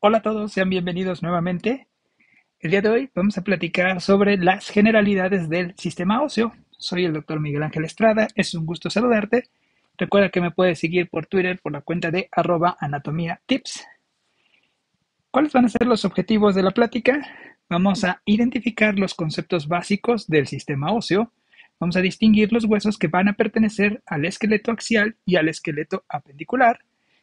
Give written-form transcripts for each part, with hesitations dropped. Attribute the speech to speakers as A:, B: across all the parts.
A: Hola a todos, sean bienvenidos nuevamente. El día de hoy vamos a platicar sobre las generalidades del sistema óseo. Soy el doctor Miguel Ángel Estrada, es un gusto saludarte. Recuerda que me puedes seguir por Twitter por la cuenta de @anatomía_tips. ¿Cuáles van a ser los objetivos de la plática? Vamos a identificar los conceptos básicos del sistema óseo. Vamos a distinguir los huesos que van a pertenecer al esqueleto axial y al esqueleto apendicular.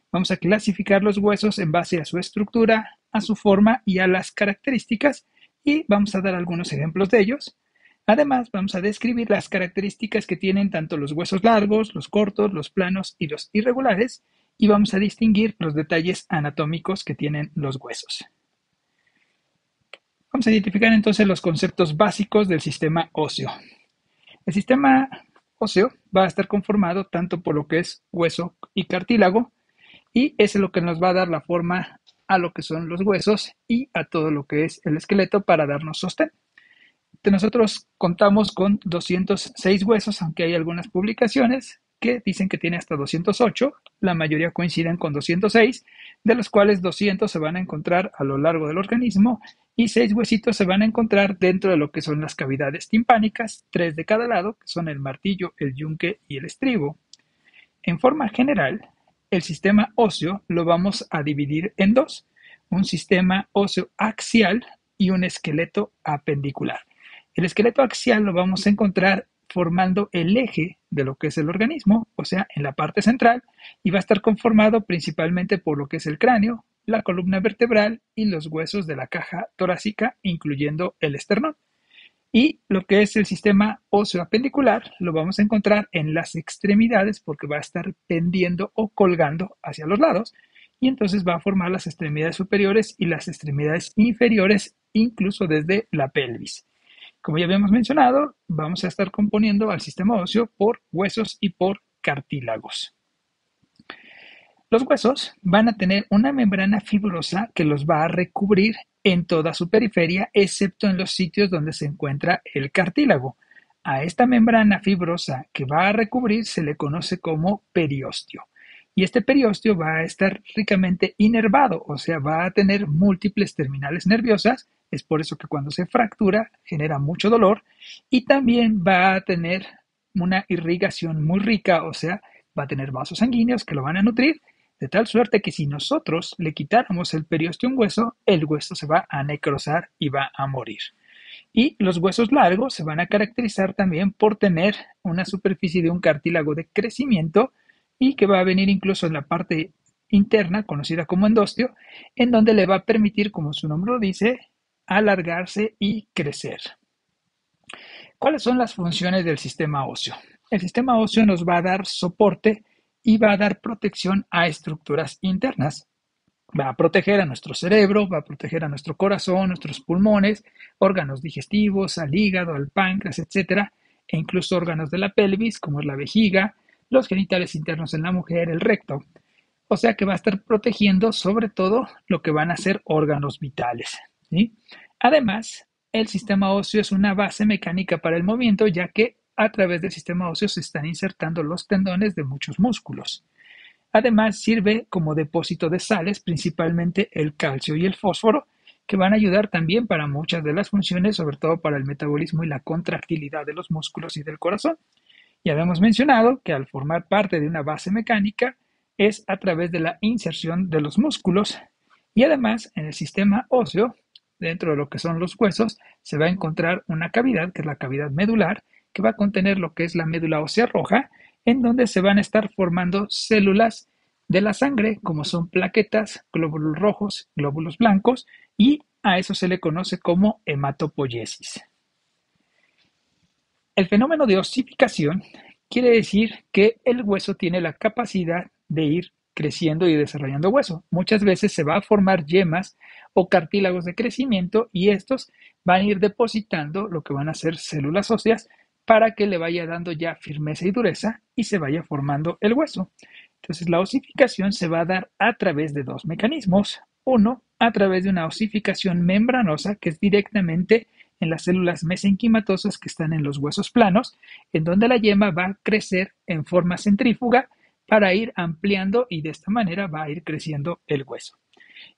A: Vamos a clasificar los huesos en base a su estructura, a su forma y a las características, y vamos a dar algunos ejemplos de ellos. Además, vamos a describir las características que tienen tanto los huesos largos, los cortos, los planos y los irregulares, y vamos a distinguir los detalles anatómicos que tienen los huesos. Vamos a identificar entonces los conceptos básicos del sistema óseo. El sistema óseo va a estar conformado tanto por lo que es hueso y cartílago, y es lo que nos va a dar la forma a lo que son los huesos y a todo lo que es el esqueleto para darnos sostén. Nosotros contamos con 206 huesos, aunque hay algunas publicaciones que dicen que tiene hasta 208, la mayoría coinciden con 206, de los cuales 200 se van a encontrar a lo largo del organismo y 6 huesitos se van a encontrar dentro de lo que son las cavidades timpánicas, 3 de cada lado, que son el martillo, el yunque y el estribo. En forma general, el sistema óseo lo vamos a dividir en dos, un sistema óseo axial y un esqueleto apendicular. El esqueleto axial lo vamos a encontrar formando el eje de lo que es el organismo, o sea, en la parte central, y va a estar conformado principalmente por lo que es el cráneo, la columna vertebral y los huesos de la caja torácica, incluyendo el esternón. Y lo que es el sistema óseo apendicular lo vamos a encontrar en las extremidades porque va a estar pendiendo o colgando hacia los lados y entonces va a formar las extremidades superiores y las extremidades inferiores, incluso desde la pelvis. Como ya habíamos mencionado, vamos a estar componiendo al sistema óseo por huesos y por cartílagos. Los huesos van a tener una membrana fibrosa que los va a recubrir en toda su periferia, excepto en los sitios donde se encuentra el cartílago. A esta membrana fibrosa que va a recubrir se le conoce como periósteo. Y este periósteo va a estar ricamente inervado, o sea, va a tener múltiples terminales nerviosas. Es por eso que cuando se fractura genera mucho dolor y también va a tener una irrigación muy rica, o sea, va a tener vasos sanguíneos que lo van a nutrir, de tal suerte que si nosotros le quitáramos el periósteo a un hueso, el hueso se va a necrosar y va a morir. Y los huesos largos se van a caracterizar también por tener una superficie de un cartílago de crecimiento y que va a venir incluso en la parte interna, conocida como endostio, en donde le va a permitir, como su nombre lo dice, alargarse y crecer. ¿Cuáles son las funciones del sistema óseo? El sistema óseo nos va a dar soporte y va a dar protección a estructuras internas. Va a proteger a nuestro cerebro, va a proteger a nuestro corazón, nuestros pulmones, órganos digestivos, al hígado, al páncreas, etcétera, e incluso órganos de la pelvis, como es la vejiga, los genitales internos en la mujer, el recto. O sea que va a estar protegiendo sobre todo lo que van a ser órganos vitales, ¿sí? Además, el sistema óseo es una base mecánica para el movimiento, ya que a través del sistema óseo se están insertando los tendones de muchos músculos. Además, sirve como depósito de sales, principalmente el calcio y el fósforo, que van a ayudar también para muchas de las funciones, sobre todo para el metabolismo y la contractilidad de los músculos y del corazón. Ya habíamos mencionado que al formar parte de una base mecánica es a través de la inserción de los músculos y además en el sistema óseo, dentro de lo que son los huesos, se va a encontrar una cavidad, que es la cavidad medular, que va a contener lo que es la médula ósea roja, en donde se van a estar formando células de la sangre, como son plaquetas, glóbulos rojos, glóbulos blancos, y a eso se le conoce como hematopoiesis. El fenómeno de osificación quiere decir que el hueso tiene la capacidad de ir creciendo y desarrollando hueso. Muchas veces se va a formar yemas o cartílagos de crecimiento y estos van a ir depositando lo que van a ser células óseas para que le vaya dando ya firmeza y dureza y se vaya formando el hueso. Entonces la osificación se va a dar a través de dos mecanismos. Uno, a través de una osificación membranosa, que es directamente en las células mesenquimatosas que están en los huesos planos, en donde la yema va a crecer en forma centrífuga para ir ampliando y de esta manera va a ir creciendo el hueso.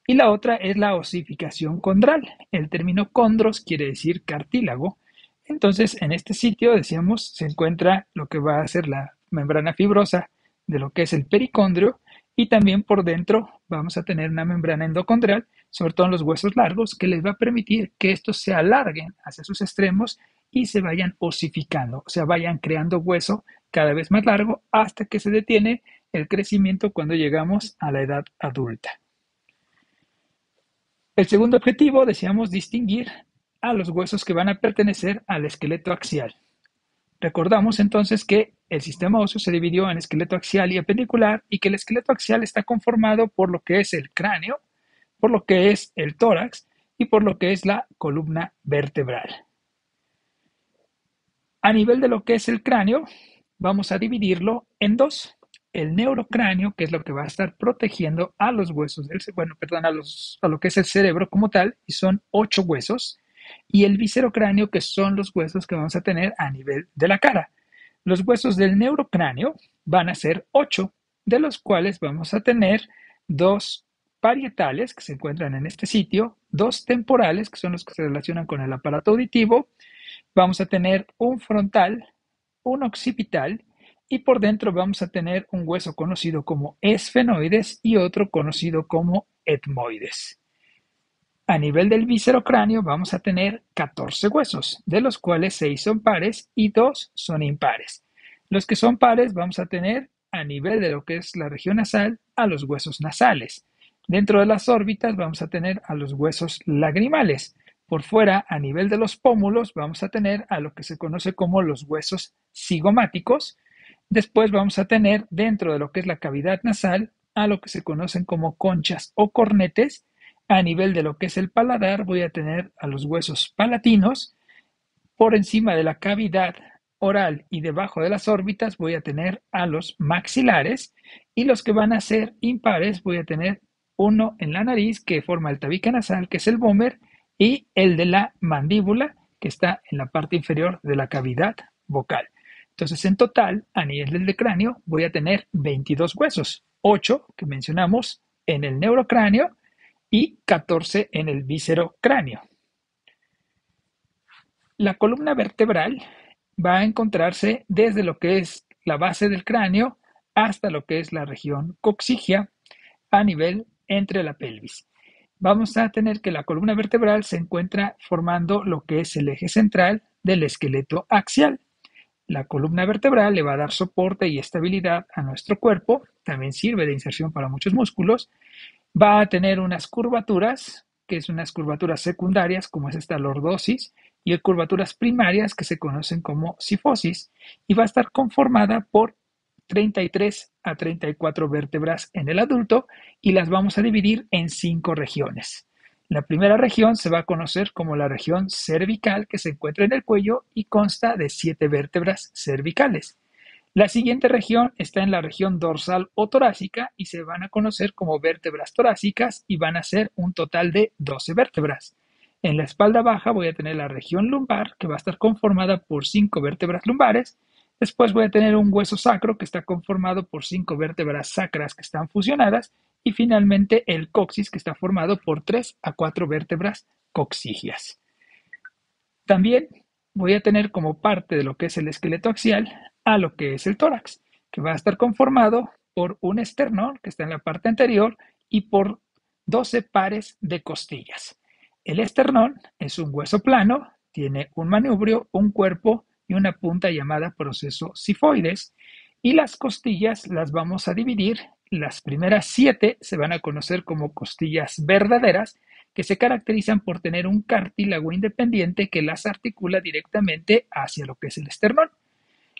A: Y la otra es la osificación condral. El término condros quiere decir cartílago. Entonces, en este sitio, decíamos, se encuentra lo que va a ser la membrana fibrosa de lo que es el pericondrio, y también por dentro vamos a tener una membrana endocondrial, sobre todo en los huesos largos, que les va a permitir que estos se alarguen hacia sus extremos y se vayan osificando, o sea, vayan creando hueso cada vez más largo hasta que se detiene el crecimiento cuando llegamos a la edad adulta. El segundo objetivo, decíamos, distinguir a los huesos que van a pertenecer al esqueleto axial. Recordamos entonces que el sistema óseo se dividió en esqueleto axial y apendicular, y que el esqueleto axial está conformado por lo que es el cráneo, por lo que es el tórax y por lo que es la columna vertebral. A nivel de lo que es el cráneo, vamos a dividirlo en dos. El neurocráneo, que es lo que va a estar protegiendo a los huesos, a lo que es el cerebro como tal, y son 8 huesos, y el viscerocráneo, que son los huesos que vamos a tener a nivel de la cara. Los huesos del neurocráneo van a ser 8, de los cuales vamos a tener 2 parietales, que se encuentran en este sitio, 2 temporales, que son los que se relacionan con el aparato auditivo. Vamos a tener un frontal, un occipital, y por dentro vamos a tener un hueso conocido como esfenoides y otro conocido como etmoides. A nivel del viscerocráneo vamos a tener 14 huesos, de los cuales 6 son pares y 2 son impares. Los que son pares vamos a tener a nivel de lo que es la región nasal a los huesos nasales. Dentro de las órbitas vamos a tener a los huesos lagrimales. Por fuera, a nivel de los pómulos, vamos a tener a lo que se conoce como los huesos cigomáticos. Después vamos a tener dentro de lo que es la cavidad nasal a lo que se conocen como conchas o cornetes. A nivel de lo que es el paladar, voy a tener a los huesos palatinos. Por encima de la cavidad oral y debajo de las órbitas voy a tener a los maxilares, y los que van a ser impares voy a tener uno en la nariz que forma el tabique nasal, que es el vómer, y el de la mandíbula, que está en la parte inferior de la cavidad vocal. Entonces, en total, a nivel del cráneo, voy a tener 22 huesos, 8 que mencionamos en el neurocráneo y 14 en el viscerocráneo. La columna vertebral va a encontrarse desde lo que es la base del cráneo hasta lo que es la región coxigia a nivel entre la pelvis. Vamos a tener que la columna vertebral se encuentra formando lo que es el eje central del esqueleto axial. La columna vertebral le va a dar soporte y estabilidad a nuestro cuerpo, también sirve de inserción para muchos músculos. Va a tener unas curvaturas, que son unas curvaturas secundarias, como es esta lordosis, y curvaturas primarias, que se conocen como sifosis, y va a estar conformada por 33 a 34 vértebras en el adulto, y las vamos a dividir en 5 regiones. La primera región se va a conocer como la región cervical, que se encuentra en el cuello y consta de 7 vértebras cervicales. La siguiente región está en la región dorsal o torácica y se van a conocer como vértebras torácicas, y van a ser un total de 12 vértebras. En la espalda baja voy a tener la región lumbar, que va a estar conformada por 5 vértebras lumbares. Después voy a tener un hueso sacro, que está conformado por 5 vértebras sacras que están fusionadas. Y finalmente el coxis, que está formado por 3 a 4 vértebras coxigias. También voy a tener como parte de lo que es el esqueleto axial a lo que es el tórax, que va a estar conformado por un esternón, que está en la parte anterior, y por 12 pares de costillas. El esternón es un hueso plano, tiene un manubrio, un cuerpo y una punta llamada proceso sifoides, y las costillas las vamos a dividir. Las primeras 7 se van a conocer como costillas verdaderas, que se caracterizan por tener un cartílago independiente que las articula directamente hacia lo que es el esternón.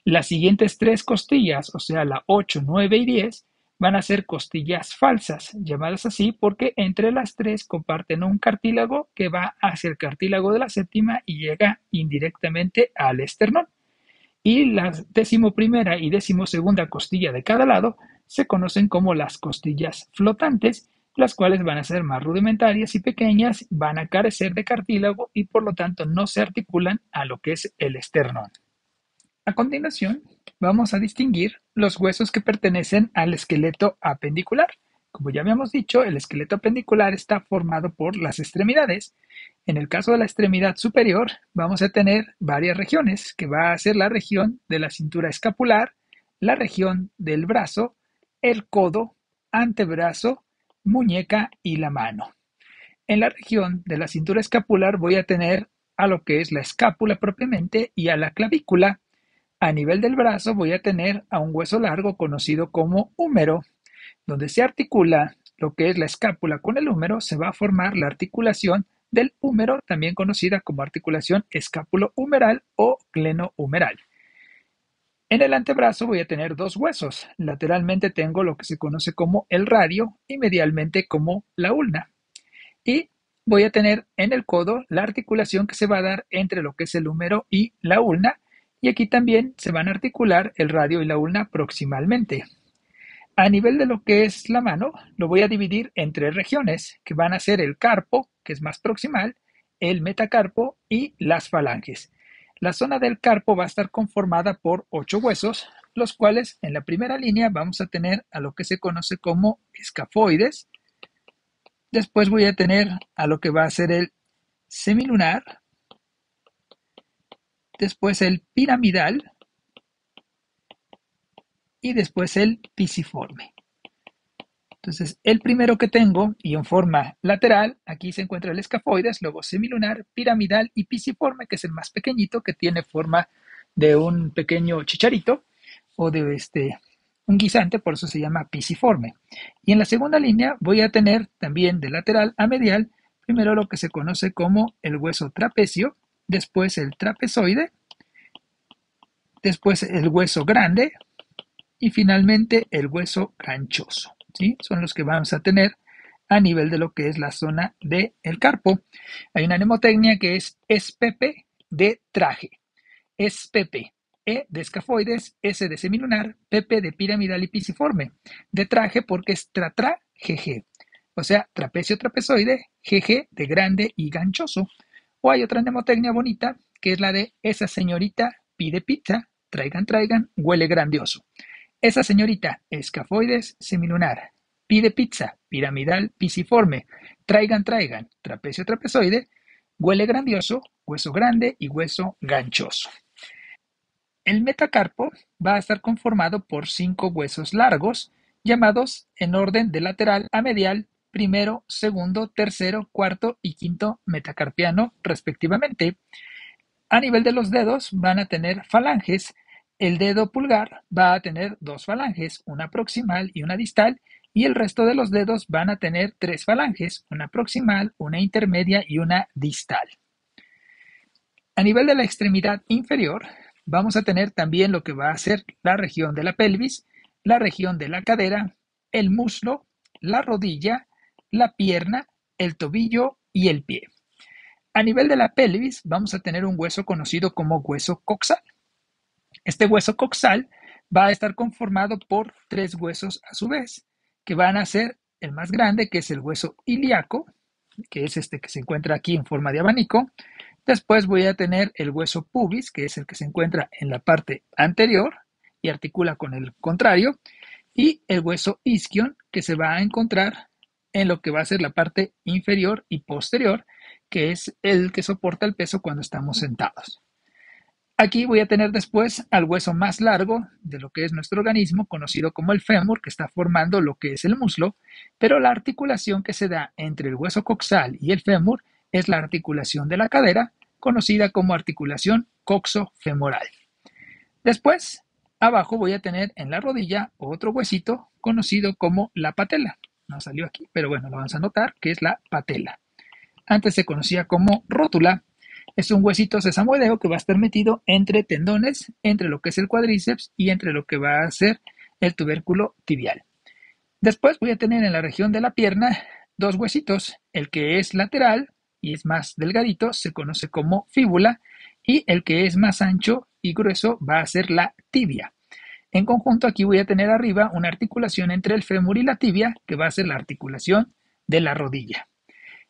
A: Las siguientes 3 costillas, o sea, la 8, 9 y 10, van a ser costillas falsas, llamadas así porque entre las 3 comparten un cartílago que va hacia el cartílago de la séptima y llega indirectamente al esternón. Y la 11ª y 12ª costilla de cada lado se conocen como las costillas flotantes, las cuales van a ser más rudimentarias y pequeñas, van a carecer de cartílago y por lo tanto no se articulan a lo que es el esternón. A continuación, vamos a distinguir los huesos que pertenecen al esqueleto apendicular, Como ya habíamos dicho, el esqueleto apendicular está formado por las extremidades. En el caso de la extremidad superior, vamos a tener varias regiones, que va a ser la región de la cintura escapular, la región del brazo, el codo, antebrazo, muñeca y la mano. En la región de la cintura escapular voy a tener a lo que es la escápula propiamente y a la clavícula. A nivel del brazo voy a tener a un hueso largo conocido como húmero. Donde se articula lo que es la escápula con el húmero, se va a formar la articulación del húmero, también conocida como articulación escápulo-humeral o glenohumeral. En el antebrazo voy a tener dos huesos. Lateralmente tengo lo que se conoce como el radio y medialmente como la ulna. Y voy a tener en el codo la articulación que se va a dar entre lo que es el húmero y la ulna. Y aquí también se van a articular el radio y la ulna proximalmente. A nivel de lo que es la mano, lo voy a dividir en tres regiones, que van a ser el carpo, que es más proximal, el metacarpo y las falanges. La zona del carpo va a estar conformada por 8 huesos, los cuales en la primera línea vamos a tener a lo que se conoce como escafoides. Después voy a tener a lo que va a ser el semilunar, después el piramidal y después el pisiforme. Entonces, el primero que tengo y en forma lateral, aquí se encuentra el escafoides, luego semilunar, piramidal y pisiforme, que es el más pequeñito, que tiene forma de un pequeño chicharito o de un guisante, por eso se llama pisiforme. Y en la segunda línea voy a tener también de lateral a medial, primero lo que se conoce como el hueso trapecio, después el trapezoide, después el hueso grande y finalmente el hueso ganchoso. ¿Sí? Son los que vamos a tener a nivel de lo que es la zona del carpo. Hay una mnemotecnia que es SPP de traje. SPP. E de escafoides, S de semilunar, PP de piramidal y pisiforme. De traje porque es tra-tra, GG. O sea, trapecio trapezoide, GG de grande y ganchoso. O hay otra mnemotecnia bonita que es la de esa señorita pide pizza, traigan, traigan, huele grandioso. Esa señorita, escafoides, semilunar, pide pizza, piramidal, pisiforme, traigan, traigan, trapecio, trapezoide, huele grandioso, hueso grande y hueso ganchoso. El metacarpo va a estar conformado por 5 huesos largos, llamados en orden de lateral a medial, primero, segundo, tercero, cuarto y quinto metacarpiano, respectivamente. A nivel de los dedos van a tener falanges. El dedo pulgar va a tener 2 falanges, una proximal y una distal, y el resto de los dedos van a tener 3 falanges, una proximal, una intermedia y una distal. A nivel de la extremidad inferior, vamos a tener también lo que va a ser la región de la pelvis, la región de la cadera, el muslo, la rodilla, la pierna, el tobillo y el pie. A nivel de la pelvis vamos a tener un hueso conocido como hueso coxal. Este hueso coxal va a estar conformado por 3 huesos a su vez, que van a ser el más grande, que es el hueso ilíaco, que es este que se encuentra aquí en forma de abanico. Después voy a tener el hueso pubis, que es el que se encuentra en la parte anterior y articula con el contrario, y el hueso isquion, que se va a encontrar en lo que va a ser la parte inferior y posterior, que es el que soporta el peso cuando estamos sentados. Aquí voy a tener después al hueso más largo de lo que es nuestro organismo, conocido como el fémur, que está formando lo que es el muslo, pero la articulación que se da entre el hueso coxal y el fémur es la articulación de la cadera, conocida como articulación coxofemoral. Después, abajo voy a tener en la rodilla otro huesito conocido como la patela. No salió aquí, pero bueno, lo vamos a notar que es la patela. Antes se conocía como rótula. Es un huesito sesamoideo que va a estar metido entre tendones, entre lo que es el cuádriceps y entre lo que va a ser el tubérculo tibial. Después voy a tener en la región de la pierna 2 huesitos. El que es lateral y es más delgadito se conoce como fíbula, y el que es más ancho y grueso va a ser la tibia. En conjunto aquí voy a tener arriba una articulación entre el fémur y la tibia, que va a ser la articulación de la rodilla.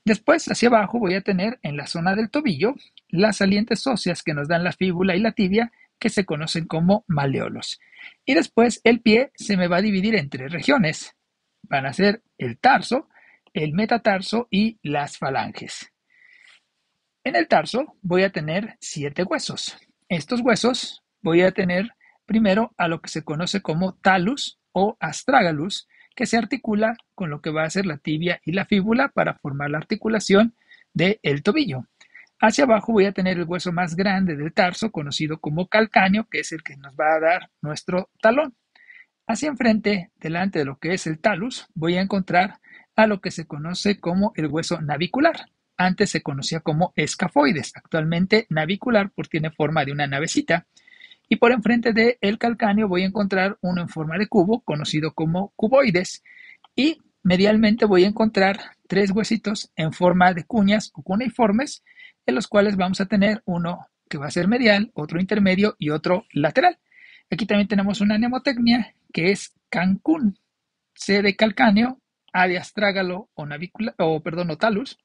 A: Después, hacia abajo, voy a tener en la zona del tobillo las salientes óseas que nos dan la fíbula y la tibia, que se conocen como maleolos. Y después el pie se me va a dividir en 3 regiones. van a ser el tarso, el metatarso y las falanges. En el tarso voy a tener 7 huesos. Estos huesos voy a tener primero a lo que se conoce como talus o astragalus, que se articula con lo que va a ser la tibia y la fíbula para formar la articulación del tobillo. Hacia abajo voy a tener el hueso más grande del tarso, conocido como calcáneo, que es el que nos va a dar nuestro talón. Hacia enfrente, delante de lo que es el talus, voy a encontrar a lo que se conoce como el hueso navicular. Antes se conocía como escafoides, actualmente navicular porque tiene forma de una navecita. Y por enfrente del calcáneo voy a encontrar uno en forma de cubo, conocido como cuboides. Y medialmente voy a encontrar 3 huesitos en forma de cuñas o cuneiformes, en los cuales vamos a tener uno que va a ser medial, otro intermedio y otro lateral. Aquí también tenemos una mnemotecnia que es Cancún, C de calcáneo, A de astrágalo o talus,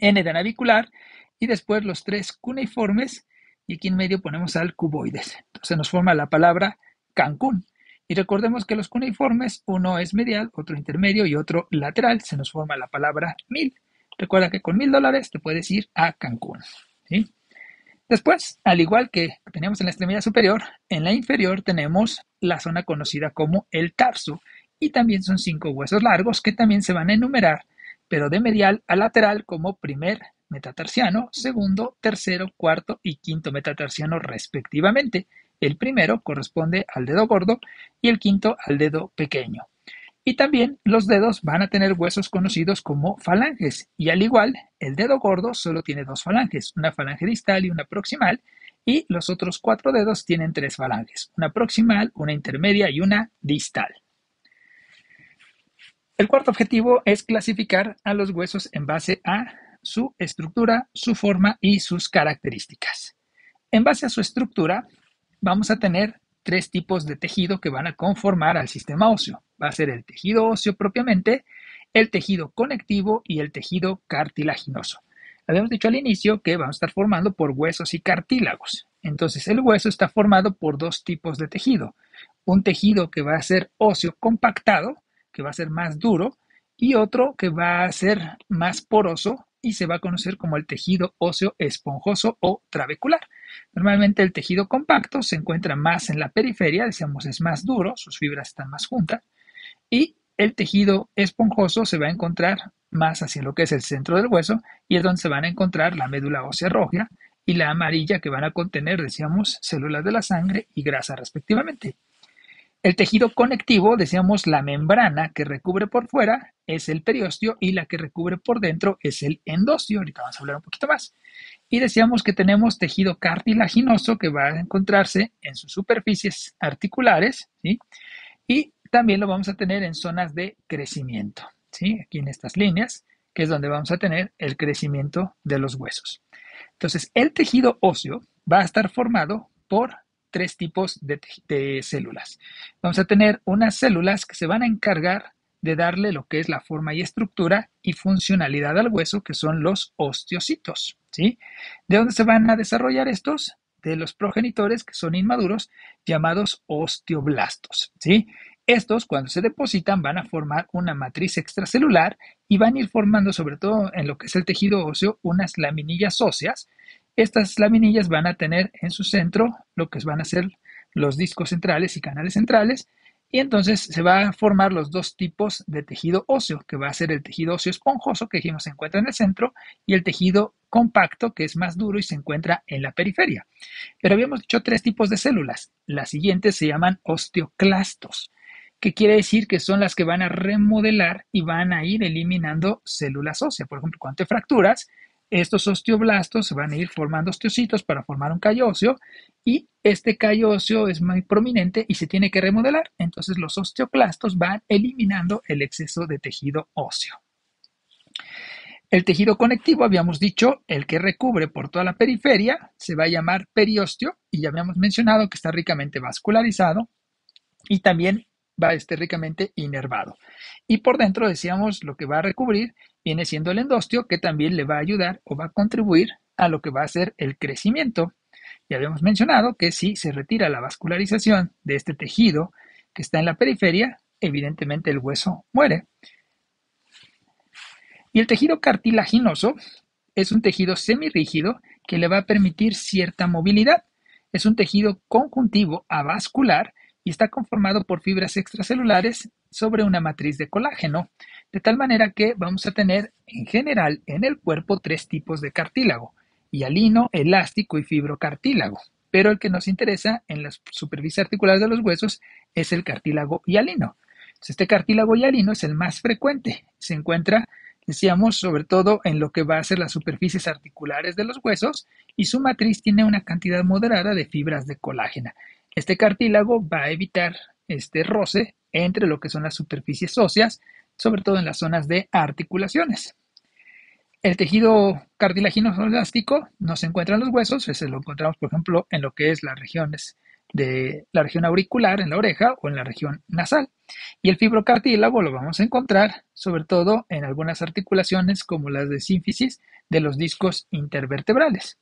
A: N de navicular y después los 3 cuneiformes y aquí en medio ponemos al cuboides. Entonces nos forma la palabra Cancún. Y recordemos que los cuneiformes, uno es medial, otro intermedio y otro lateral. Se nos forma la palabra 1000. Recuerda que con $1000 te puedes ir a Cancún, ¿sí? Después, al igual que teníamos en la extremidad superior, en la inferior tenemos la zona conocida como el tarso y también son 5 huesos largos que también se van a enumerar, pero de medial a lateral como primer metatarsiano, segundo, tercero, cuarto y quinto metatarsiano respectivamente. El primero corresponde al dedo gordo y el quinto al dedo pequeño. Y también los dedos van a tener huesos conocidos como falanges. Y al igual, el dedo gordo solo tiene 2 falanges, una falange distal y una proximal. Y los otros 4 dedos tienen 3 falanges, una proximal, una intermedia y una distal. El cuarto objetivo es clasificar a los huesos en base a su estructura, su forma y sus características. En base a su estructura, vamos a tener 3 tipos de tejido que van a conformar al sistema óseo. Va a ser el tejido óseo propiamente, el tejido conectivo y el tejido cartilaginoso. Habíamos dicho al inicio que vamos a estar formando por huesos y cartílagos. Entonces el hueso está formado por 2 tipos de tejido. Un tejido que va a ser óseo compactado, que va a ser más duro, y otro que va a ser más poroso y se va a conocer como el tejido óseo esponjoso o trabecular. Normalmente el tejido compacto se encuentra más en la periferia, decíamos es más duro, sus fibras están más juntas, y el tejido esponjoso se va a encontrar más hacia lo que es el centro del hueso y es donde se van a encontrar la médula ósea roja y la amarilla que van a contener, decíamos, células de la sangre y grasa respectivamente. El tejido conectivo, decíamos, la membrana que recubre por fuera es el periósteo y la que recubre por dentro es el endostio. Ahorita vamos a hablar un poquito más. Y decíamos que tenemos tejido cartilaginoso que va a encontrarse en sus superficies articulares, ¿sí? Y también lo vamos a tener en zonas de crecimiento, ¿sí? Aquí en estas líneas, que es donde vamos a tener el crecimiento de los huesos. Entonces, el tejido óseo va a estar formado por 3 tipos de células. Vamos a tener unas células que se van a encargar de darle lo que es la forma y estructura y funcionalidad al hueso, que son los osteocitos, ¿sí? ¿De dónde se van a desarrollar estos? De los progenitores que son inmaduros, llamados osteoblastos, ¿sí? Estos, cuando se depositan, van a formar una matriz extracelular y van a ir formando, sobre todo en lo que es el tejido óseo, unas laminillas óseas. Estas laminillas van a tener en su centro lo que van a ser los discos centrales y canales centrales, y entonces se van a formar los 2 tipos de tejido óseo, que va a ser el tejido óseo esponjoso, que dijimos se encuentra en el centro, y el tejido compacto, que es más duro y se encuentra en la periferia. Pero habíamos dicho 3 tipos de células. Las siguientes se llaman osteoclastos, que quiere decir que son las que van a remodelar y van a ir eliminando células óseas. Por ejemplo, cuando te fracturas, estos osteoblastos se van a ir formando osteocitos para formar un callo óseo y este callo óseo es muy prominente y se tiene que remodelar. Entonces los osteoclastos van eliminando el exceso de tejido óseo. El tejido conectivo, habíamos dicho, el que recubre por toda la periferia, se va a llamar periósteo y ya habíamos mencionado que está ricamente vascularizado y también va a estar ricamente inervado. Y por dentro, decíamos, lo que va a recubrir viene siendo el endostio, que también le va a ayudar o va a contribuir a lo que va a ser el crecimiento. Ya habíamos mencionado que si se retira la vascularización de este tejido que está en la periferia, evidentemente el hueso muere. Y el tejido cartilaginoso es un tejido semirrígido que le va a permitir cierta movilidad. Es un tejido conjuntivo avascular y está conformado por fibras extracelulares sobre una matriz de colágeno, de tal manera que vamos a tener en general en el cuerpo tres tipos de cartílago: hialino, elástico y fibrocartílago. Pero el que nos interesa en la superficie articular de los huesos es el cartílago hialino. Entonces, este cartílago hialino es el más frecuente. Se encuentra, decíamos, sobre todo en lo que va a ser las superficies articulares de los huesos, y su matriz tiene una cantidad moderada de fibras de colágeno. Este cartílago va a evitar este roce entre lo que son las superficies óseas, sobre todo en las zonas de articulaciones. El tejido cartilaginoso elástico no se encuentra en los huesos, ese lo encontramos, por ejemplo, en lo que es las regiones de la región auricular, en la oreja o en la región nasal. Y el fibrocartílago lo vamos a encontrar sobre todo en algunas articulaciones como las de sínfisis de los discos intervertebrales.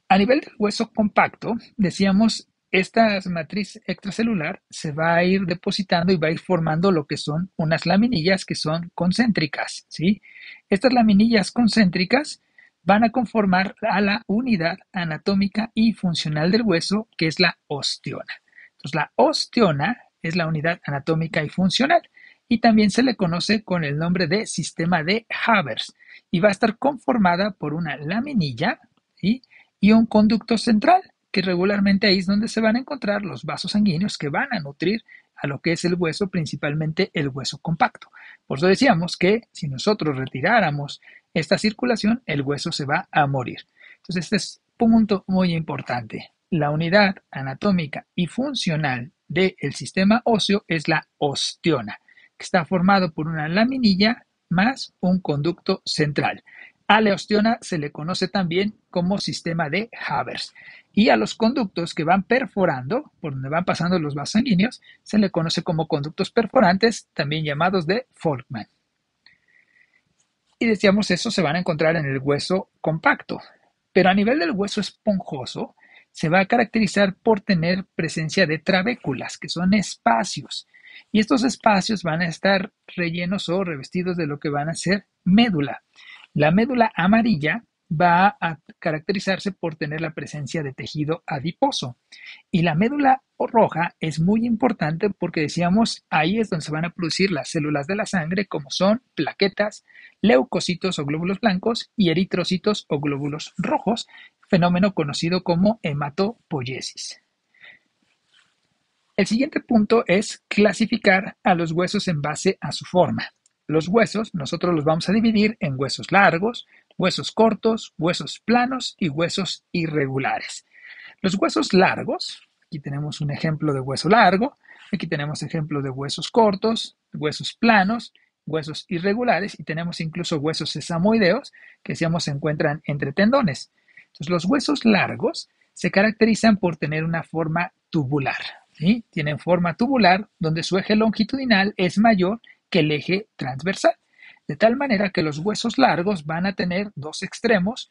A: A nivel del hueso compacto, decíamos, esta matriz extracelular se va a ir depositando y va a ir formando lo que son unas laminillas que son concéntricas, ¿sí? Estas laminillas concéntricas van a conformar a la unidad anatómica y funcional del hueso, que es la osteona. Entonces, la osteona es la unidad anatómica y funcional, y también se le conoce con el nombre de sistema de Havers, y va a estar conformada por una laminilla, ¿sí?, y un conducto central, que regularmente ahí es donde se van a encontrar los vasos sanguíneos que van a nutrir a lo que es el hueso, principalmente el hueso compacto. Por eso decíamos que si nosotros retiráramos esta circulación, el hueso se va a morir. Entonces, este es un punto muy importante. La unidad anatómica y funcional del sistema óseo es la osteona, que está formado por una laminilla más un conducto central. A la osteona se le conoce también como sistema de Havers, y a los conductos que van perforando, por donde van pasando los vasos sanguíneos, se le conoce como conductos perforantes, también llamados de Volkmann. Y decíamos, eso se van a encontrar en el hueso compacto, pero a nivel del hueso esponjoso se va a caracterizar por tener presencia de trabéculas, que son espacios, y estos espacios van a estar rellenos o revestidos de lo que van a ser médula. La médula amarilla va a caracterizarse por tener la presencia de tejido adiposo, y la médula roja es muy importante porque decíamos, ahí es donde se van a producir las células de la sangre, como son plaquetas, leucocitos o glóbulos blancos y eritrocitos o glóbulos rojos, fenómeno conocido como hematopoiesis. El siguiente punto es clasificar a los huesos en base a su forma. Los huesos nosotros los vamos a dividir en huesos largos, huesos cortos, huesos planos y huesos irregulares. Los huesos largos, aquí tenemos un ejemplo de hueso largo, aquí tenemos ejemplos de huesos cortos, huesos planos, huesos irregulares, y tenemos incluso huesos sesamoideos que decíamos se encuentran entre tendones. Entonces, los huesos largos se caracterizan por tener una forma tubular, ¿sí? Tienen forma tubular donde su eje longitudinal es mayor que el eje transversal, de tal manera que los huesos largos van a tener dos extremos,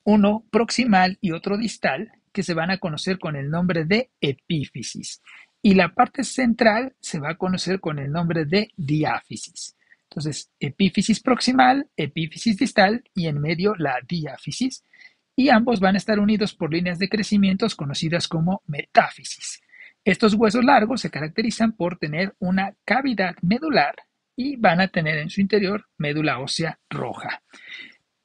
A: uno proximal y otro distal, que se van a conocer con el nombre de epífisis, y la parte central se va a conocer con el nombre de diáfisis. Entonces, epífisis proximal, epífisis distal y en medio la diáfisis, y ambos van a estar unidos por líneas de crecimiento conocidas como metáfisis. Estos huesos largos se caracterizan por tener una cavidad medular y van a tener en su interior médula ósea roja.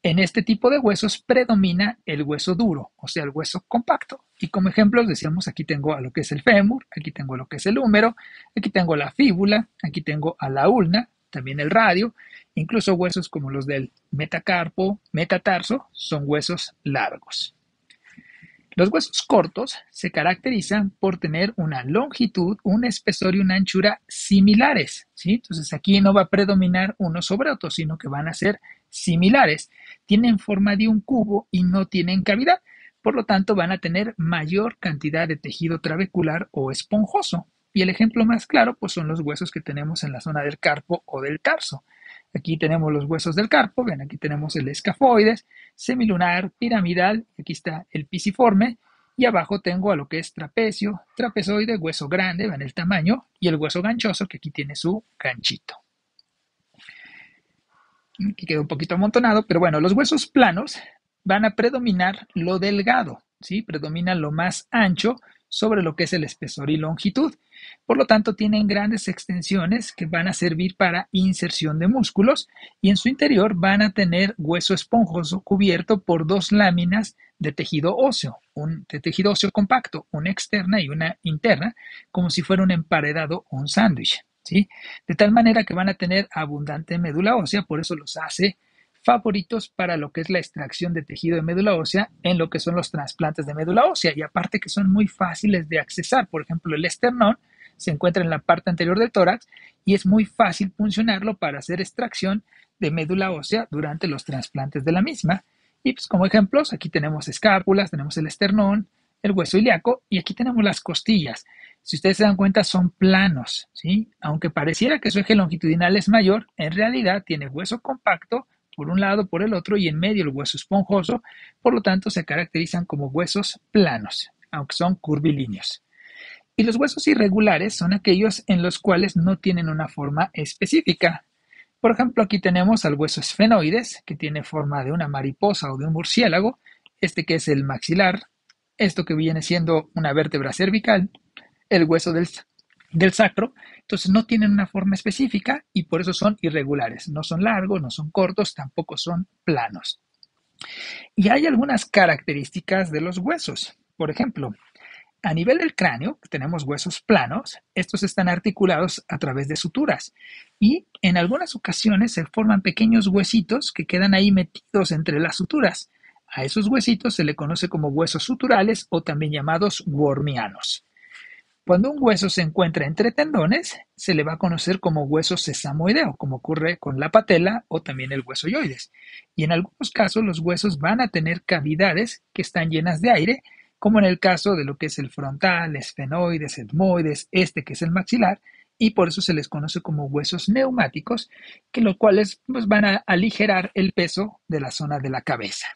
A: En este tipo de huesos predomina el hueso duro, o sea, el hueso compacto. Y como ejemplos decíamos, aquí tengo a lo que es el fémur, aquí tengo lo que es el húmero, aquí tengo la fíbula, aquí tengo a la ulna, también el radio, incluso huesos como los del metacarpo, metatarso, son huesos largos. Los huesos cortos se caracterizan por tener una longitud, un espesor y una anchura similares, ¿sí? Entonces aquí no va a predominar uno sobre otro, sino que van a ser similares. Tienen forma de un cubo y no tienen cavidad, por lo tanto van a tener mayor cantidad de tejido trabecular o esponjoso. Y el ejemplo más claro pues son los huesos que tenemos en la zona del carpo o del tarso. Aquí tenemos los huesos del carpo, ven, aquí tenemos el escafoides, semilunar, piramidal, aquí está el pisiforme, Y abajo tengo a lo que es trapecio, trapezoide, hueso grande, vean el tamaño, y el hueso ganchoso, que aquí tiene su ganchito. Aquí queda un poquito amontonado, pero bueno, los huesos planos van a predominar lo delgado, ¿sí? Predominan lo más ancho sobre lo que es el espesor y longitud. Por lo tanto, tienen grandes extensiones que van a servir para inserción de músculos y en su interior van a tener hueso esponjoso cubierto por dos láminas de tejido óseo, de tejido óseo compacto, una externa y una interna, como si fuera un emparedado o un sándwich, ¿sí? De tal manera que van a tener abundante médula ósea, por eso los hace favoritos para lo que es la extracción de tejido de médula ósea en lo que son los trasplantes de médula ósea, y aparte que son muy fáciles de accesar. Por ejemplo, el esternón se encuentra en la parte anterior del tórax y es muy fácil funcionarlo para hacer extracción de médula ósea durante los trasplantes de la misma. Y pues como ejemplos, aquí tenemos escápulas, tenemos el esternón, el hueso ilíaco y aquí tenemos las costillas. Si ustedes se dan cuenta, son planos, ¿sí? Aunque pareciera que su eje longitudinal es mayor, en realidad tiene hueso compacto por un lado, por el otro, y en medio el hueso esponjoso, por lo tanto se caracterizan como huesos planos, aunque son curvilíneos. Y los huesos irregulares son aquellos en los cuales no tienen una forma específica. Por ejemplo, aquí tenemos al hueso esfenoides, que tiene forma de una mariposa o de un murciélago, este que es el maxilar, esto que viene siendo una vértebra cervical, el hueso del sacro. Entonces no tienen una forma específica y por eso son irregulares. No son largos, no son cortos, tampoco son planos. Y hay algunas características de los huesos. Por ejemplo, a nivel del cráneo tenemos huesos planos. Estos están articulados a través de suturas y en algunas ocasiones se forman pequeños huesitos que quedan ahí metidos entre las suturas. A esos huesitos se le conoce como huesos suturales o también llamados wormianos. Cuando un hueso se encuentra entre tendones, se le va a conocer como hueso sesamoideo, como ocurre con la patela o también el hueso hioides. Y en algunos casos los huesos van a tener cavidades que están llenas de aire, como en el caso de lo que es el frontal, esfenoides, etmoides, este que es el maxilar, y por eso se les conoce como huesos neumáticos, que los cuales pues, van a aligerar el peso de la zona de la cabeza.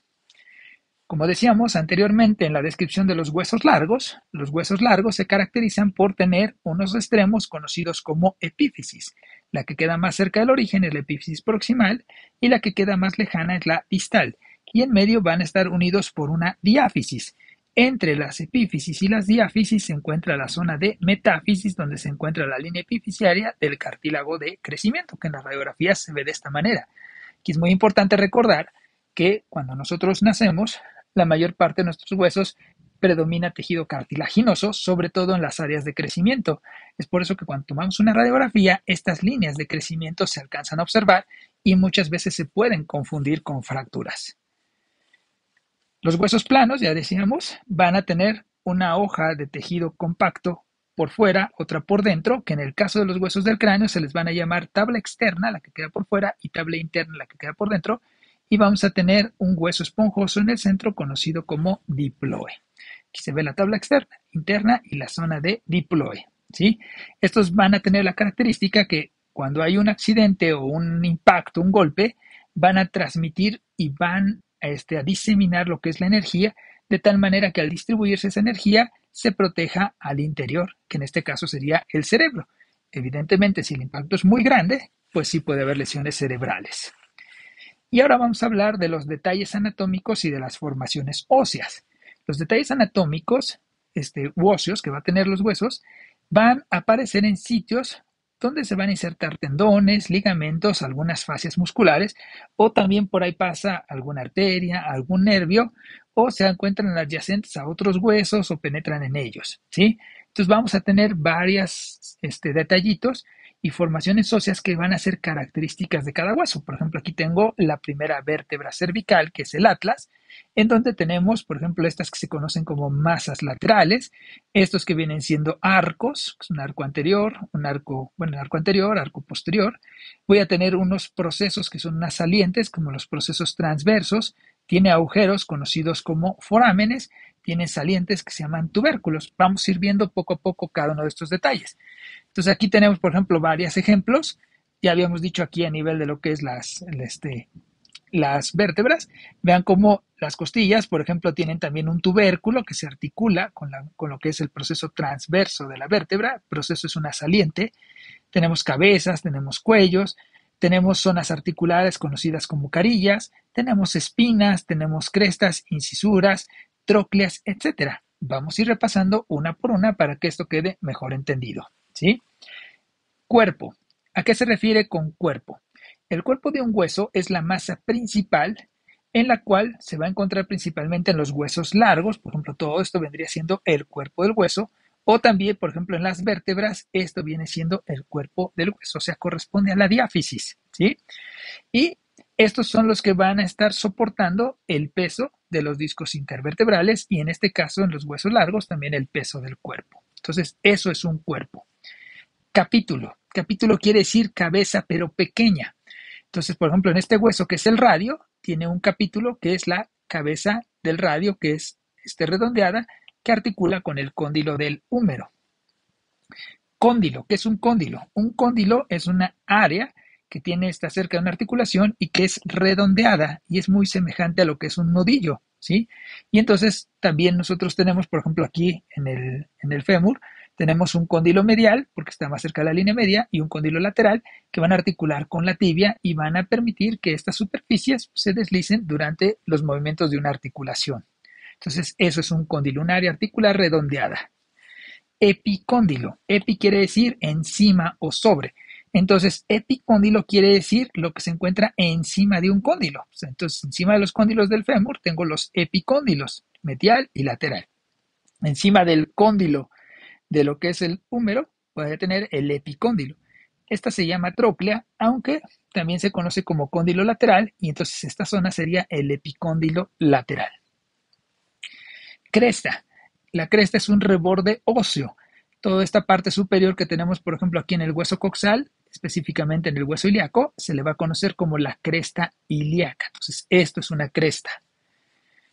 A: Como decíamos anteriormente en la descripción de los huesos largos se caracterizan por tener unos extremos conocidos como epífisis. La que queda más cerca del origen es la epífisis proximal y la que queda más lejana es la distal. Y en medio van a estar unidos por una diáfisis. Entre las epífisis y las diáfisis se encuentra la zona de metáfisis, donde se encuentra la línea epifisiaria del cartílago de crecimiento, que en las radiografías se ve de esta manera. Aquí es muy importante recordar que cuando nosotros nacemos, la mayor parte de nuestros huesos predomina tejido cartilaginoso, sobre todo en las áreas de crecimiento. Es por eso que cuando tomamos una radiografía, estas líneas de crecimiento se alcanzan a observar y muchas veces se pueden confundir con fracturas. Los huesos planos, ya decíamos, van a tener una hoja de tejido compacto por fuera, otra por dentro, que en el caso de los huesos del cráneo se les van a llamar tabla externa, la que queda por fuera, y tabla interna, la que queda por dentro, y vamos a tener un hueso esponjoso en el centro conocido como diploe. Aquí se ve la tabla externa, interna y la zona de diploe, ¿sí? Estos van a tener la característica que cuando hay un accidente o un impacto, un golpe, van a transmitir y van a diseminar lo que es la energía, de tal manera que al distribuirse esa energía se proteja al interior, que en este caso sería el cerebro. Evidentemente, si el impacto es muy grande, pues sí puede haber lesiones cerebrales. Y ahora vamos a hablar de los detalles anatómicos y de las formaciones óseas. Los detalles anatómicos óseos que va a tener los huesos van a aparecer en sitios donde se van a insertar tendones, ligamentos, algunas fascias musculares, o también por ahí pasa alguna arteria, algún nervio, o se encuentran adyacentes a otros huesos o penetran en ellos, ¿sí? Entonces vamos a tener varios detallitos y formaciones óseas que van a ser características de cada hueso. Por ejemplo, aquí tengo la primera vértebra cervical, que es el atlas, en donde tenemos, por ejemplo, estas que se conocen como masas laterales, estos que vienen siendo arcos, que es un arco anterior, arco posterior. Voy a tener unos procesos que son unas salientes, como los procesos transversos, tiene agujeros conocidos como forámenes, tiene salientes que se llaman tubérculos. Vamos a ir viendo poco a poco cada uno de estos detalles. Entonces aquí tenemos, por ejemplo, varios ejemplos. Ya habíamos dicho aquí a nivel de lo que es las vértebras, vean cómo las costillas, por ejemplo, tienen también un tubérculo que se articula con lo que es el proceso transverso de la vértebra. El proceso es una saliente. Tenemos cabezas, tenemos cuellos, tenemos zonas articulares conocidas como carillas, tenemos espinas, tenemos crestas, incisuras, trócleas, etcétera. Vamos a ir repasando una por una para que esto quede mejor entendido, ¿sí? Cuerpo. ¿A qué se refiere con cuerpo? El cuerpo de un hueso es la masa principal en la cual se va a encontrar principalmente en los huesos largos. Por ejemplo, todo esto vendría siendo el cuerpo del hueso. O también, por ejemplo, en las vértebras, esto viene siendo el cuerpo del hueso, o sea, corresponde a la diáfisis, ¿sí? Y estos son los que van a estar soportando el peso de los discos intervertebrales y en este caso, en los huesos largos, también el peso del cuerpo. Entonces, eso es un cuerpo. Capítulo. Capítulo quiere decir cabeza, pero pequeña. Entonces, por ejemplo, en este hueso que es el radio, tiene un capítulo que es la cabeza del radio, que es redondeada, que articula con el cóndilo del húmero. Cóndilo, ¿qué es un cóndilo? Un cóndilo es una área que está cerca de una articulación y que es redondeada y es muy semejante a lo que es un nodillo, ¿sí? Y entonces también nosotros tenemos, por ejemplo, aquí en el fémur, tenemos un cóndilo medial, porque está más cerca de la línea media, y un cóndilo lateral que van a articular con la tibia y van a permitir que estas superficies se deslicen durante los movimientos de una articulación. Entonces, eso es un cóndilo, un área articular redondeada. Epicóndilo. Epi quiere decir encima o sobre. Entonces, epicóndilo quiere decir lo que se encuentra encima de un cóndilo. Entonces, encima de los cóndilos del fémur tengo los epicóndilos, medial y lateral. Encima del cóndilo de lo que es el húmero, voy a tener el epicóndilo. Esta se llama tróclea, aunque también se conoce como cóndilo lateral, y entonces esta zona sería el epicóndilo lateral. Cresta. La cresta es un reborde óseo. Toda esta parte superior que tenemos, por ejemplo, aquí en el hueso coxal, específicamente en el hueso ilíaco, se le va a conocer como la cresta ilíaca. Entonces, esto es una cresta.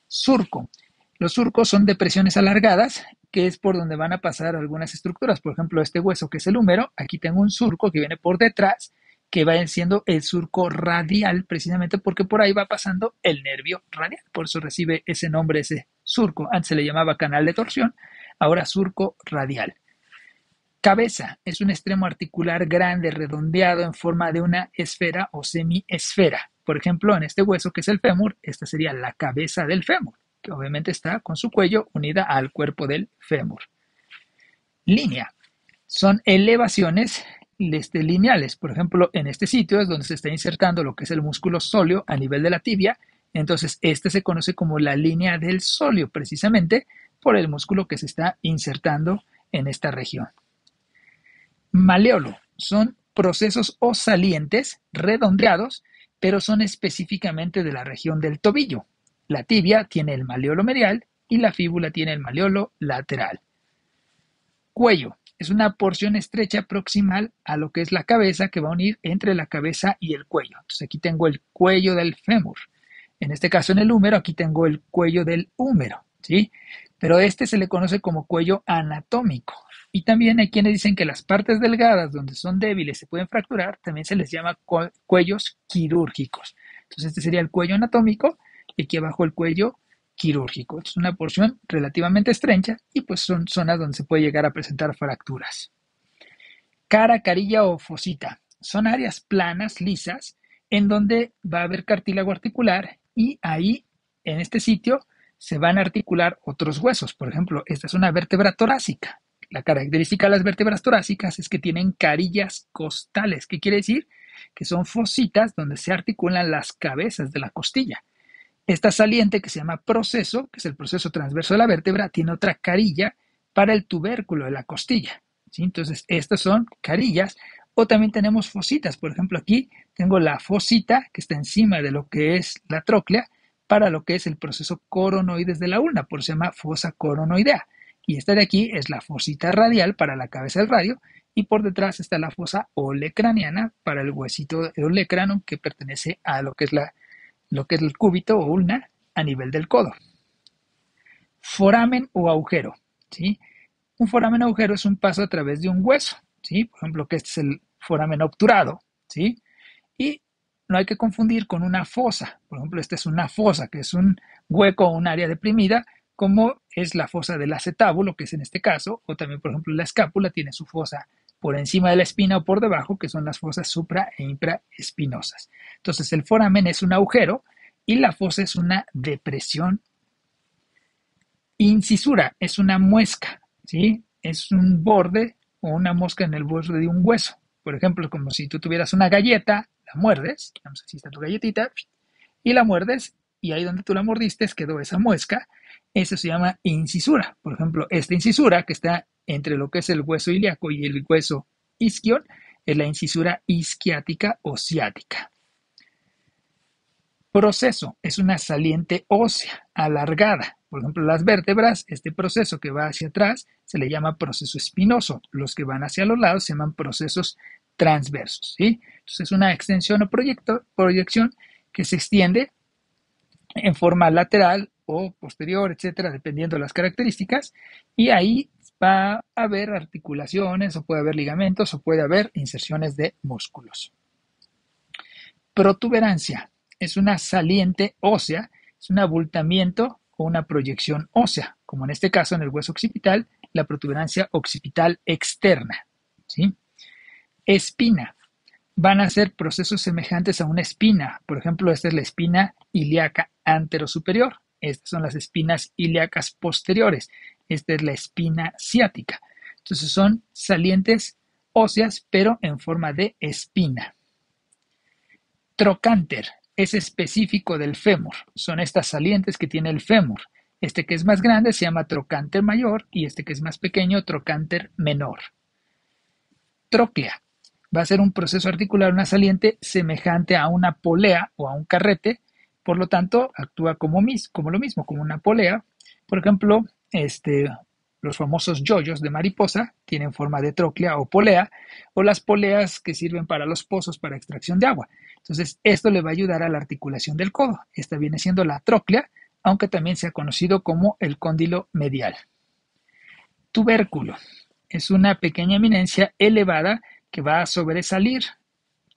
A: Surco. Los surcos son depresiones alargadas, que es por donde van a pasar algunas estructuras. Por ejemplo, este hueso que es el húmero, aquí tengo un surco que viene por detrás, que va siendo el surco radial, precisamente porque por ahí va pasando el nervio radial. Por eso recibe ese nombre, ese surco. Antes se le llamaba canal de torsión, ahora surco radial. Cabeza es un extremo articular grande, redondeado en forma de una esfera o semiesfera. Por ejemplo, en este hueso que es el fémur, esta sería la cabeza del fémur, que obviamente está con su cuello unida al cuerpo del fémur. Línea. Son elevaciones lineales. Por ejemplo, en este sitio es donde se está insertando lo que es el músculo sóleo a nivel de la tibia. Entonces, este se conoce como la línea del sóleo, precisamente por el músculo que se está insertando en esta región. Maleolo. Son procesos o salientes redondeados, pero son específicamente de la región del tobillo. La tibia tiene el maleolo medial y la fíbula tiene el maleolo lateral. Cuello. Es una porción estrecha proximal a lo que es la cabeza que va a unir entre la cabeza y el cuello. Entonces aquí tengo el cuello del fémur. En este caso en el húmero, aquí tengo el cuello del húmero, ¿sí? Pero este se le conoce como cuello anatómico. Y también hay quienes dicen que las partes delgadas donde son débiles se pueden fracturar, también se les llama cuellos quirúrgicos. Entonces este sería el cuello anatómico y aquí abajo el cuello quirúrgico. Es una porción relativamente estrecha y pues son zonas donde se puede llegar a presentar fracturas. Cara, carilla o fosita. Son áreas planas, lisas, en donde va a haber cartílago articular y ahí, en este sitio, se van a articular otros huesos. Por ejemplo, esta es una vértebra torácica. La característica de las vértebras torácicas es que tienen carillas costales. ¿Qué quiere decir? Que son fositas donde se articulan las cabezas de la costilla. Esta saliente que se llama proceso, que es el proceso transverso de la vértebra, tiene otra carilla para el tubérculo de la costilla, ¿sí? Entonces, estas son carillas o también tenemos fositas. Por ejemplo, aquí tengo la fosita que está encima de lo que es la tróclea para lo que es el proceso coronoides de la ulna, por eso se llama fosa coronoidea. Y esta de aquí es la fosita radial para la cabeza del radio y por detrás está la fosa olecraniana para el huesito de olecrano que pertenece a lo que es el cúbito o ulna a nivel del codo. Foramen o agujero, ¿sí? Un foramen o agujero es un paso a través de un hueso, ¿sí? Por ejemplo, que este es el foramen obturado, ¿sí? Y no hay que confundir con una fosa. Por ejemplo, esta es una fosa, que es un hueco o un área deprimida, como es la fosa del acetábulo, que es en este caso, o también, por ejemplo, la escápula tiene su fosa por encima de la espina o por debajo, que son las fosas supra e infraespinosas. Entonces, el foramen es un agujero y la fosa es una depresión. Incisura es una muesca, ¿sí? Es un borde o una mosca en el borde de un hueso. Por ejemplo, como si tú tuvieras una galleta, la muerdes, digamos, así está tu galletita, y la muerdes, y ahí donde tú la mordiste quedó esa muesca. Eso se llama incisura. Por ejemplo, esta incisura que está entre lo que es el hueso ilíaco y el hueso isquion es la incisura isquiática o ciática. Proceso es una saliente ósea alargada. Por ejemplo, las vértebras, este proceso que va hacia atrás se le llama proceso espinoso. Los que van hacia los lados se llaman procesos transversos, ¿sí? Entonces es una extensión o proyección que se extiende en forma lateral o posterior, etcétera, dependiendo de las características, y ahí va a haber articulaciones, o puede haber ligamentos, o puede haber inserciones de músculos. Protuberancia es una saliente ósea, es un abultamiento o una proyección ósea, como en este caso en el hueso occipital, la protuberancia occipital externa, ¿sí? Espina. Van a ser procesos semejantes a una espina. Por ejemplo, esta es la espina ilíaca anterosuperior. Estas son las espinas ilíacas posteriores. Esta es la espina ciática. Entonces son salientes óseas, pero en forma de espina. Trocánter es específico del fémur. Son estas salientes que tiene el fémur. Este que es más grande se llama trocánter mayor y este que es más pequeño, trocánter menor. Tróclea. Va a ser un proceso articular, una saliente semejante a una polea o a un carrete, por lo tanto actúa como lo mismo, como una polea. Por ejemplo, los famosos yoyos de mariposa tienen forma de tróclea o polea, o las poleas que sirven para los pozos para extracción de agua. Entonces, esto le va a ayudar a la articulación del codo. Esta viene siendo la tróclea, aunque también se ha conocido como el cóndilo medial. Tubérculo. Es una pequeña eminencia elevada que va a sobresalir.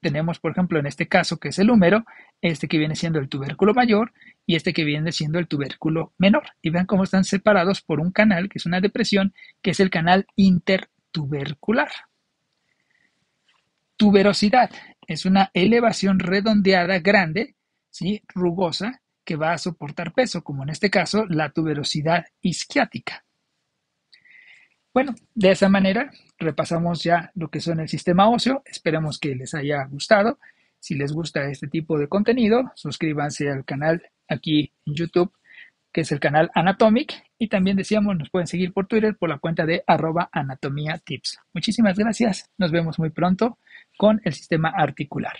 A: Tenemos, por ejemplo, en este caso, que es el húmero, este que viene siendo el tubérculo mayor y este que viene siendo el tubérculo menor. Y vean cómo están separados por un canal, que es una depresión, que es el canal intertubercular. Tuberosidad es una elevación redondeada grande, ¿sí? Rugosa, que va a soportar peso, como en este caso la tuberosidad isquiática. Bueno, de esa manera repasamos ya lo que son el sistema óseo. Esperemos que les haya gustado. Si les gusta este tipo de contenido, suscríbanse al canal aquí en YouTube, que es el canal Anatomic. Y también decíamos, nos pueden seguir por Twitter por la cuenta de @anatomíatips. Muchísimas gracias. Nos vemos muy pronto con el sistema articular.